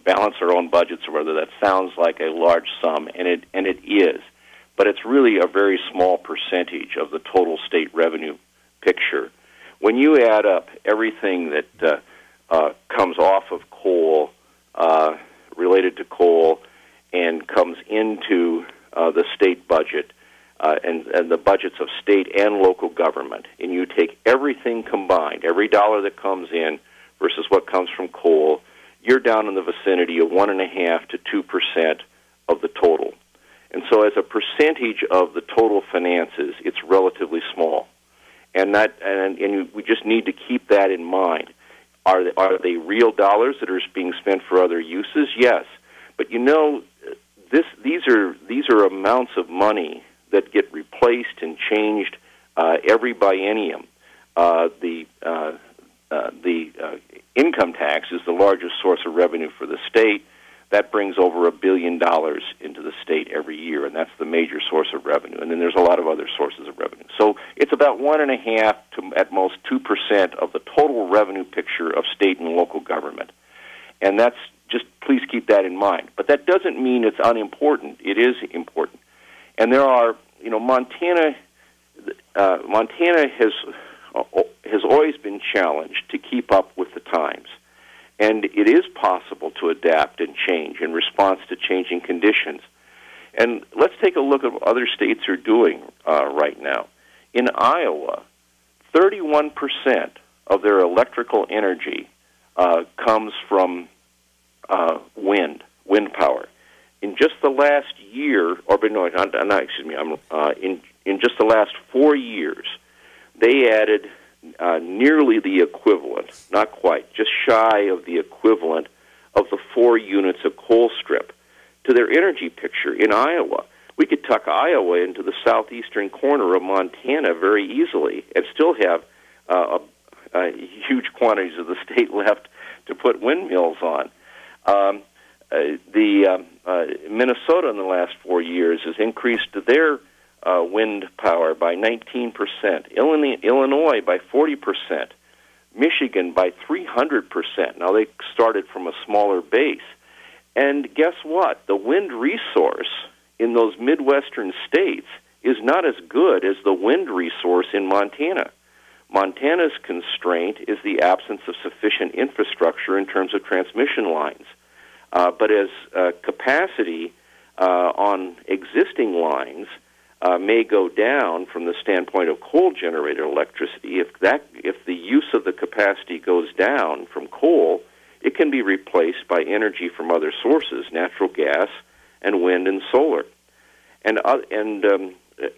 balance our own budgets, or whether that sounds like a large sum, and it is, but it's really a very small percentage of the total state revenue picture. When you add up everything that comes off of coal, related to coal, and comes into the state budget and the budgets of state and local government, and you take everything combined, every dollar that comes in versus what comes from coal, you're down in the vicinity of 1.5% to 2% of the total. And so as a percentage of the total finances, it's relatively small. And we just need to keep that in mind. Are they real dollars that are being spent for other uses? Yes. But these are amounts of money that get replaced and changed every biennium. The income tax is the largest source of revenue for the state. That brings over $1 billion into the state every year, and that's the major source of revenue. And then there's a lot of other sources of revenue. So it's about 1.5% to at most 2% of the total revenue picture of state and local government. And that's just, please keep that in mind. But that doesn't mean it's unimportant. It is important. And there are, Montana has always been challenged to keep up with the times. And it is possible to adapt and change in response to changing conditions. And let's take a look at what other states are doing right now. In Iowa, 31% of their electrical energy comes from wind power. In just the last year, in just the last 4 years, they added nearly the equivalent, not quite, just shy of the equivalent of the 4 units of coal strip to their energy picture in Iowa. We could tuck Iowa into the southeastern corner of Montana very easily and still have huge quantities of the state left to put windmills on. Minnesota in the last 4 years has increased their wind power by 19%, Illinois by 40%, Michigan by 300%. Now, they started from a smaller base. And guess what? The wind resource in those Midwestern states is not as good as the wind resource in Montana. Montana's constraint is the absence of sufficient infrastructure in terms of transmission lines. But as capacity on existing lines may go down from the standpoint of coal-generated electricity, if the use of the capacity goes down from coal, it can be replaced by energy from other sources, natural gas and wind and solar. And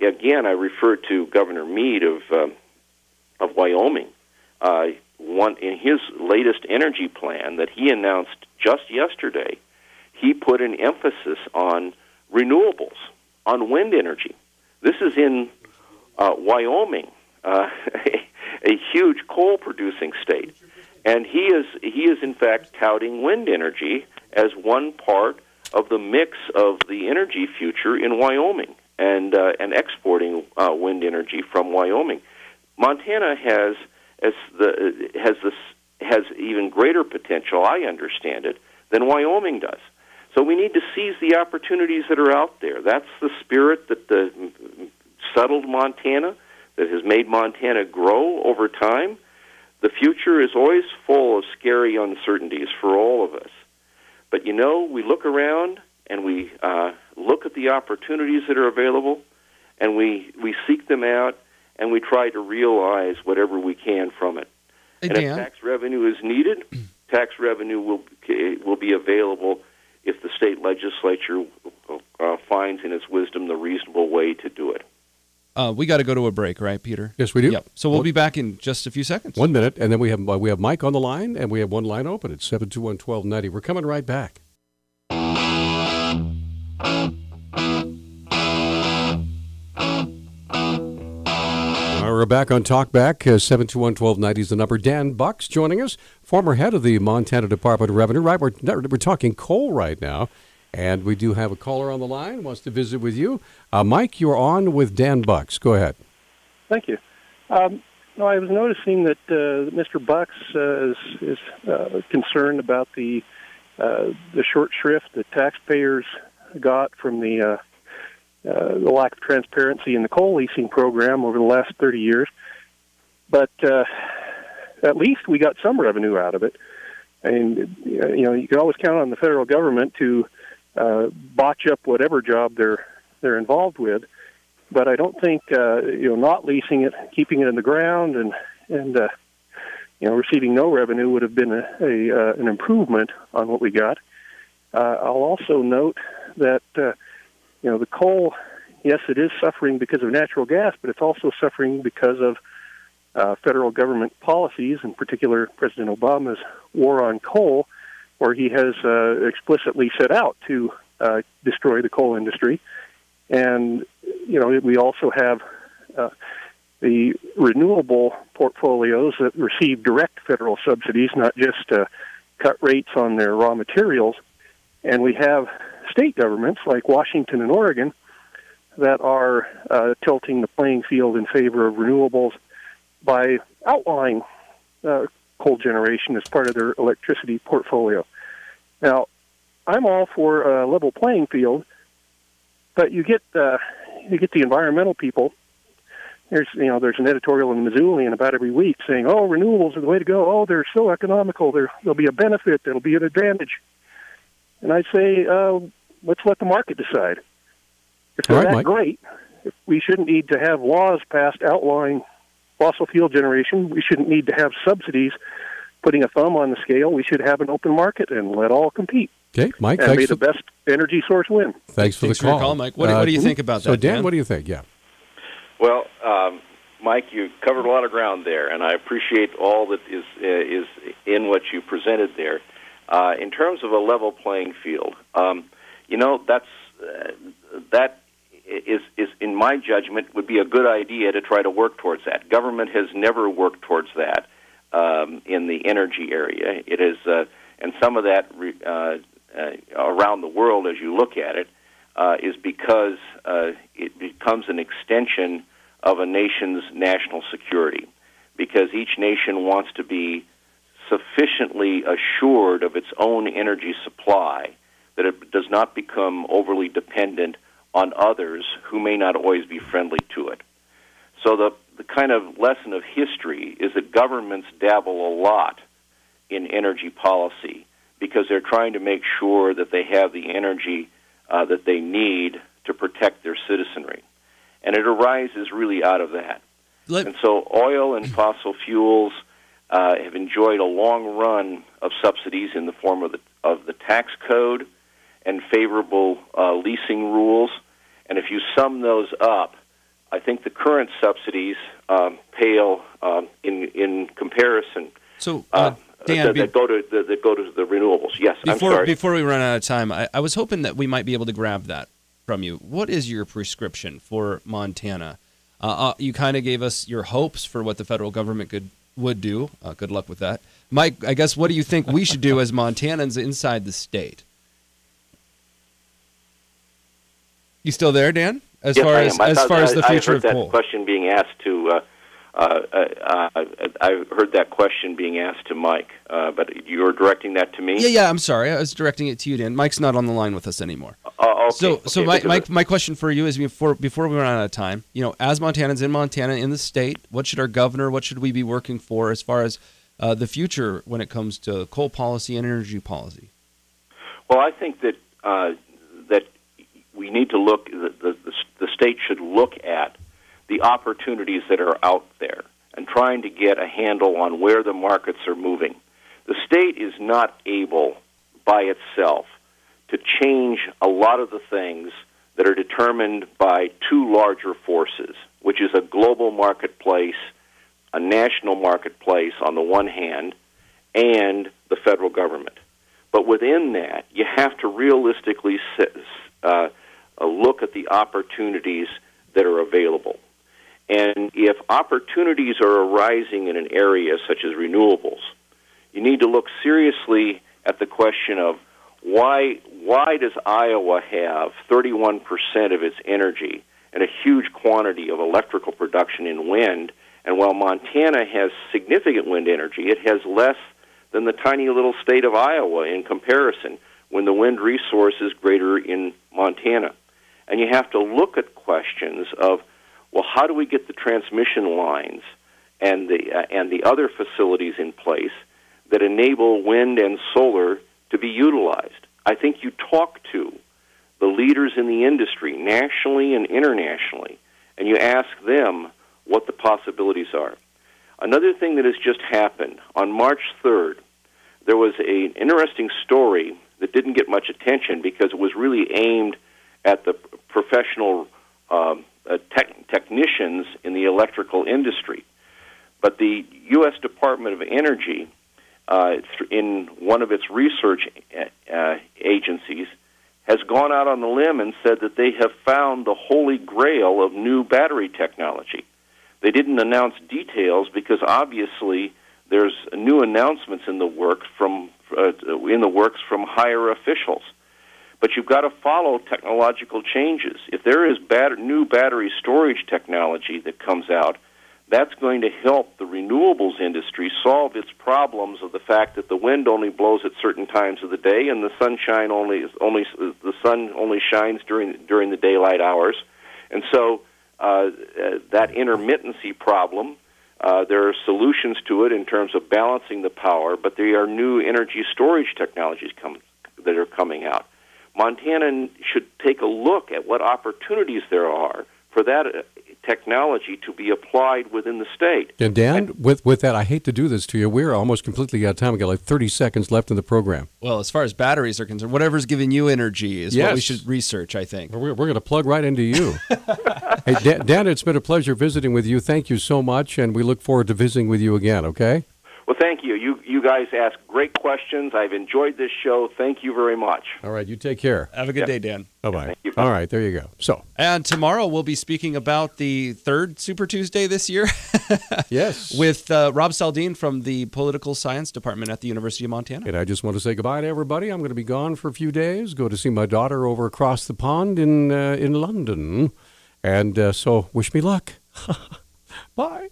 again, I refer to Governor Meade of Wyoming. In his latest energy plan that he announced just yesterday, he put an emphasis on renewables, on wind energy. This is in Wyoming, a huge coal-producing state, and he is in fact touting wind energy as one part of the mix of the energy future in Wyoming, and exporting wind energy from Wyoming. Montana has even greater potential, I understand it, than Wyoming does. So we need to seize the opportunities that are out there. That's the spirit that settled Montana, that has made Montana grow over time. The future is always full of scary uncertainties for all of us. But we look around and we look at the opportunities that are available, and we seek them out, and we try to realize whatever we can from it. Hey, and if tax revenue is needed, tax revenue will be available if the state legislature finds in its wisdom the reasonable way to do it. We got to go to a break, right, Peter? Yes, we do. Yep. So we'll be back in just a few seconds. 1 minute, and then we have Mike on the line, and we have one line open at 721-1290. We're coming right back. We're back on Talkback. 721-1290 is the number. Dan Bucks joining us, former head of the Montana Department of Revenue. Right, we're talking coal right now, and we do have a caller on the line who wants to visit with you. Mike, you're on with Dan Bucks. Go ahead. Thank you. I was noticing that Mr. Bucks is concerned about the short shrift that taxpayers got from the lack of transparency in the coal leasing program over the last 30 years. But at least we got some revenue out of it. And, you can always count on the federal government to botch up whatever job they're involved with. But I don't think, not leasing it, keeping it in the ground and receiving no revenue would have been an improvement on what we got. I'll also note that, the coal, yes, it is suffering because of natural gas, but it's also suffering because of federal government policies, in particular President Obama's war on coal, where he has explicitly set out to destroy the coal industry. And, we also have the renewable portfolios that receive direct federal subsidies, not just cut rates on their raw materials. And we have state governments like Washington and Oregon that are tilting the playing field in favor of renewables by outlawing coal generation as part of their electricity portfolio. Now, I'm all for a level playing field, but you get the environmental people. There's an editorial in the Missoulian about every week saying, "Oh, renewables are the way to go. Oh, they're so economical. There'll be a benefit. There'll be an advantage." And I say, let's let the market decide. If they're that great, if we shouldn't need to have laws passed outlawing fossil fuel generation. We shouldn't need to have subsidies putting a thumb on the scale. We should have an open market and let all compete. Okay, Mike, and may the best energy source win. Thanks for the call. Your call, Mike. What do you think about that? So, Dan, what do you think? Yeah. Well, Mike, you covered a lot of ground there, and I appreciate all that is in what you presented there. In terms of a level playing field, that is, in my judgment, would be a good idea to try to work towards that. Government has never worked towards that in the energy area. It is, and some of that around the world, as you look at it, is because it becomes an extension of a nation's national security, because each nation wants to be sufficiently assured of its own energy supply that it does not become overly dependent on others who may not always be friendly to it. So the kind of lesson of history is that governments dabble a lot in energy policy because they're trying to make sure that they have the energy that they need to protect their citizenry. And it arises really out of that. And so oil and fossil fuels have enjoyed a long run of subsidies in the form of the tax code and favorable leasing rules. And if you sum those up, I think the current subsidies pale in comparison. So, Dan, that go to the renewables. Yes, I'm sorry. Before we run out of time, I was hoping that we might be able to grab that from you. What is your prescription for Montana? You kind of gave us your hopes for what the federal government would do. Good luck with that. Mike, I guess, what do you think we should do as Montanans inside the state? You still there, Dan? As far as the future of coal. I heard that question being asked to. I heard that question being asked to Mike, but you're directing that to me. Yeah. I'm sorry, I was directing it to you, Dan. Mike's not on the line with us anymore. Okay. So my question for you is before we run out of time, as Montanans in Montana, in the state, what should our governor, what should we be working for as far as the future when it comes to coal policy and energy policy? Well, I think that that we need to look. The state should look at the opportunities that are out there and trying to get a handle on where the markets are moving. The state is not able by itself to change a lot of the things that are determined by two larger forces, which is a global marketplace, a national marketplace on the one hand, and the federal government. But within that, you have to realistically look at the opportunities that are available. And if opportunities are arising in an area such as renewables, you need to look seriously at the question of why does Iowa have 31% of its energy and a huge quantity of electrical production in wind, and while Montana has significant wind energy, it has less than the tiny little state of Iowa in comparison when the wind resource is greater in Montana. And you have to look at questions of, well, how do we get the transmission lines and the other facilities in place that enable wind and solar to be utilized? I think you talk to the leaders in the industry, nationally and internationally, and you ask them what the possibilities are. Another thing that has just happened, on March 3rd, there was an interesting story that didn't get much attention because it was really aimed at the professional technicians in the electrical industry. But the U.S. Department of Energy, in one of its research agencies, has gone out on the limb and said that they have found the holy grail of new battery technology. They didn't announce details because obviously there's new announcements in the works from higher officials. But you've got to follow technological changes. If there is new battery storage technology that comes out, that's going to help the renewables industry solve its problems of the fact that the wind only blows at certain times of the day and the sun only shines during the daylight hours. And so that intermittency problem, there are solutions to it in terms of balancing the power, but there are new energy storage technologies that are coming out. Montana should take a look at what opportunities there are for that technology to be applied within the state. And Dan, with that, I hate to do this to you. We're almost completely out of time. We got like 30 seconds left in the program. Well, as far as batteries are concerned, whatever's giving you energy is what we should research, I think. We're going to plug right into you. Hey, Dan, it's been a pleasure visiting with you. Thank you so much, and we look forward to visiting with you again, okay? Well, thank you. You guys ask great questions. I've enjoyed this show. Thank you very much. All right, you take care. Have a good day, Dan. Bye-bye. All right, there you go. And tomorrow we'll be speaking about the third Super Tuesday this year. Yes. With Rob Saldin from the Political Science Department at the University of Montana. And I just want to say goodbye to everybody. I'm going to be gone for a few days, go to see my daughter over across the pond in London. And so wish me luck. Bye.